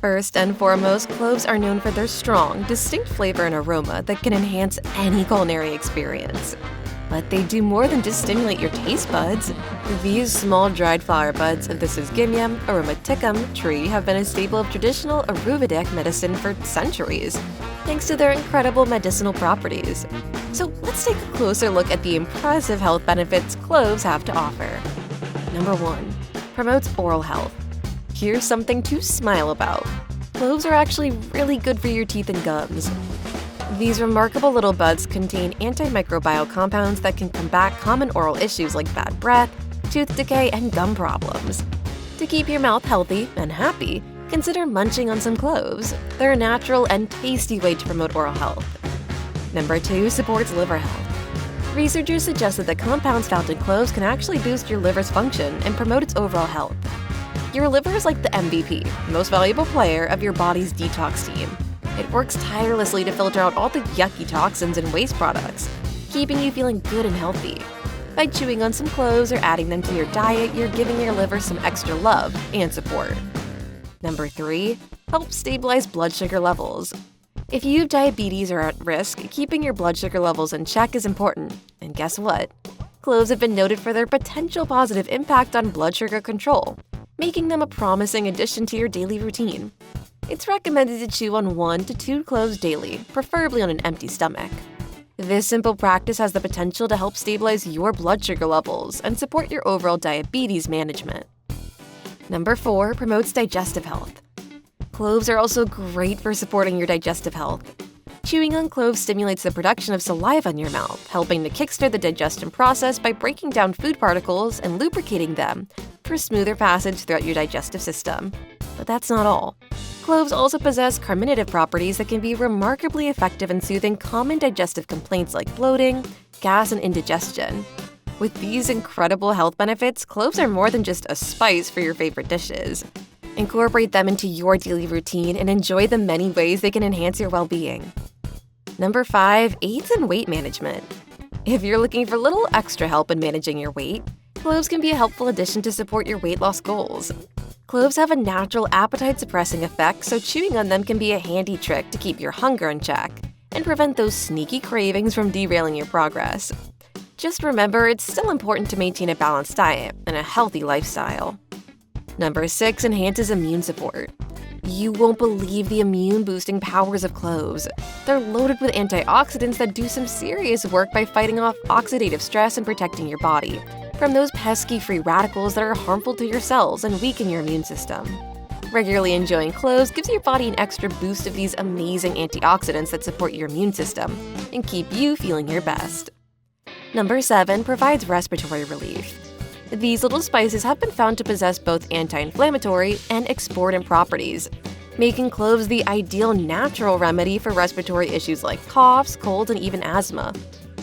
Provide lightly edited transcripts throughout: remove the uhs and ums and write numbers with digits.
First and foremost, cloves are known for their strong, distinct flavor and aroma that can enhance any culinary experience. But they do more than just stimulate your taste buds. These small dried flower buds of the Syzygium aromaticum tree have been a staple of traditional Ayurvedic medicine for centuries, thanks to their incredible medicinal properties. So let's take a closer look at the impressive health benefits cloves have to offer. Number 1. Promotes oral health. Here's something to smile about. Cloves are actually really good for your teeth and gums. These remarkable little buds contain antimicrobial compounds that can combat common oral issues like bad breath, tooth decay, and gum problems. To keep your mouth healthy and happy, consider munching on some cloves. They're a natural and tasty way to promote oral health. Number 2. Supports liver health. Researchers suggest that the compounds found in cloves can actually boost your liver's function and promote its overall health. Your liver is like the MVP, most valuable player of your body's detox team. It works tirelessly to filter out all the yucky toxins and waste products, keeping you feeling good and healthy. By chewing on some cloves or adding them to your diet, you're giving your liver some extra love and support. Number 3. Helps stabilize blood sugar levels. If you have diabetes or are at risk, keeping your blood sugar levels in check is important. And guess what? Cloves have been noted for their potential positive impact on blood sugar control, making them a promising addition to your daily routine. It's recommended to chew on 1 to 2 cloves daily, preferably on an empty stomach. This simple practice has the potential to help stabilize your blood sugar levels and support your overall diabetes management. Number 4. Promotes digestive health. Cloves are also great for supporting your digestive health. Chewing on cloves stimulates the production of saliva in your mouth, helping to kickstart the digestion process by breaking down food particles and lubricating them for smoother passage throughout your digestive system. But that's not all. Cloves also possess carminative properties that can be remarkably effective in soothing common digestive complaints like bloating, gas, and indigestion. With these incredible health benefits, cloves are more than just a spice for your favorite dishes. Incorporate them into your daily routine and enjoy the many ways they can enhance your well-being. Number 5. Aids in weight management. If you're looking for a little extra help in managing your weight, cloves can be a helpful addition to support your weight loss goals. Cloves have a natural appetite-suppressing effect, so chewing on them can be a handy trick to keep your hunger in check and prevent those sneaky cravings from derailing your progress. Just remember, it's still important to maintain a balanced diet and a healthy lifestyle. Number 6. Enhances immune support. You won't believe the immune-boosting powers of cloves. They're loaded with antioxidants that do some serious work by fighting off oxidative stress and protecting your body from those pesky free radicals that are harmful to your cells and weaken your immune system. Regularly enjoying cloves gives your body an extra boost of these amazing antioxidants that support your immune system and keep you feeling your best. Number 7. Provides respiratory relief. These little spices have been found to possess both anti-inflammatory and expectorant properties, making cloves the ideal natural remedy for respiratory issues like coughs, colds, and even asthma.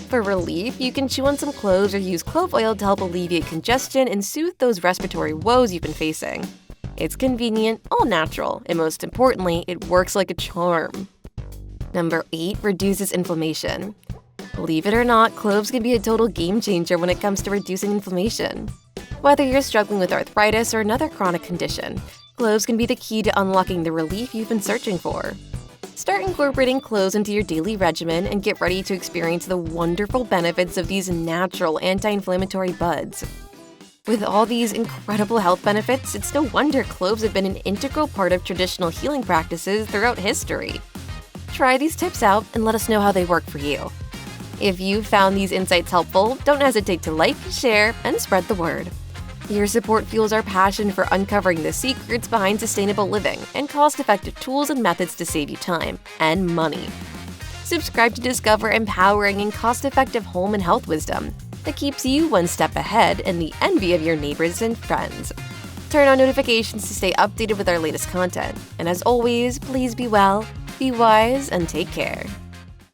For relief, you can chew on some cloves or use clove oil to help alleviate congestion and soothe those respiratory woes you've been facing. It's convenient, all natural, and most importantly, it works like a charm. Number 8. Reduces inflammation. Believe it or not, cloves can be a total game changer when it comes to reducing inflammation. Whether you're struggling with arthritis or another chronic condition, cloves can be the key to unlocking the relief you've been searching for. Start incorporating cloves into your daily regimen and get ready to experience the wonderful benefits of these natural anti-inflammatory buds. With all these incredible health benefits, it's no wonder cloves have been an integral part of traditional healing practices throughout history. Try these tips out and let us know how they work for you. If you found these insights helpful, don't hesitate to like, share, and spread the word. Your support fuels our passion for uncovering the secrets behind sustainable living and cost-effective tools and methods to save you time and money. Subscribe to discover empowering and cost-effective home and health wisdom that keeps you one step ahead and the envy of your neighbors and friends. Turn on notifications to stay updated with our latest content. And as always, please be well, be wise, and take care.